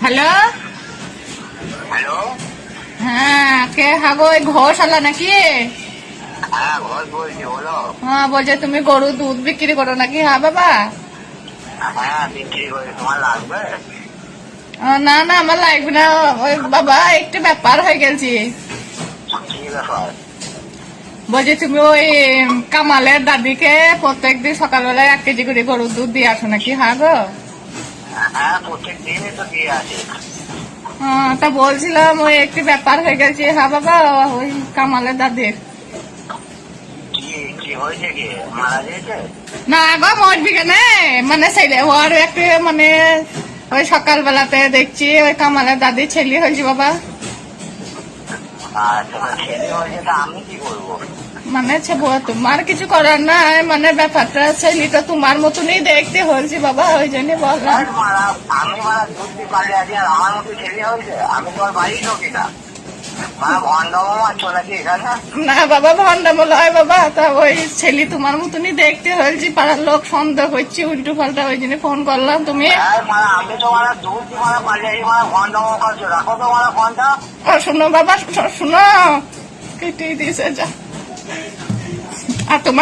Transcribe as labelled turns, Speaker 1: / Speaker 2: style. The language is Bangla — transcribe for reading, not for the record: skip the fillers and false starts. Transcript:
Speaker 1: হ্যালো।
Speaker 2: হ্যালো।
Speaker 1: হ্যাঁ, কে হাগো? ওই ঘোষ আলা নাকি?
Speaker 2: হ্যাঁ, ঘোষ বলছি, বলো।
Speaker 1: হ্যাঁ, বলছে তুমি গরু দুধ বিক্রি করো নাকি? হ্যাঁ বাবা।
Speaker 2: হ্যাঁ, বিক্রি করি, তোমার লাগবে?
Speaker 1: না না, আমার লাগবে না। ওই বাবা একটু ব্যাপার হয়ে গেছি।
Speaker 2: কি ব্যাপার?
Speaker 1: বলছি তুমি ওই কামালের দাদিকে প্রত্যেকদিন সকালবেলায় 1 কেজি করে গরুর দুধ দিয়ে আসো নাকি? হ্যাঁ গো।
Speaker 2: হ্যাঁ, প্রত্যেক দিনই তো দিয়ে আসি।
Speaker 1: তা বলছিলাম ওই একটু ব্যাপার হয়ে গেছে। হ্যাঁ বাবা, ওই কামালের দাদির।
Speaker 2: কি কি হয়েছে, কি মারা গিয়েছে?
Speaker 1: না গো, মরবি কেন? মানে ছেলে ওর একটু মানে ওই সকালবেলাতে দেখছি ওই কামালের দাদি ছেলে হয়েছে বাবা।
Speaker 2: আচ্ছা, ছেলে হয়েছে, তা আমি কি করবো?
Speaker 1: মানে তোমার কিছু করার নাই, মানে ব্যাপারটা ছেলেটা তোমার মতনই দেখতে হয়েছে বাবা, ওই জন্য বললাম।
Speaker 2: আমি দুধ দিয়ে পালিয়ে আছি, আর আমার মতো ছেলে হয়েছে? আমি তোমার বাড়ির লোকই না। ভন্ডামো মারছো নাকি এখানে?
Speaker 1: না বাবা, ভন্ডাম লয় বাবা। তা ওই ছেলে তোমার মতনই দেখতে হয়েছে, পাড়ার লোক সন্দেহ করছে উল্টো পাল্টা, ওই জন্য ফোন করলাম। তুমি
Speaker 2: আমি তো দুধ দিয়ে পালিয়ে আছি, ভন্ডামো করছো? রাখো তো ফোনটা।
Speaker 1: শোনো বাবা, শোনো, কেটে দিয়েছে যা। আর তোমার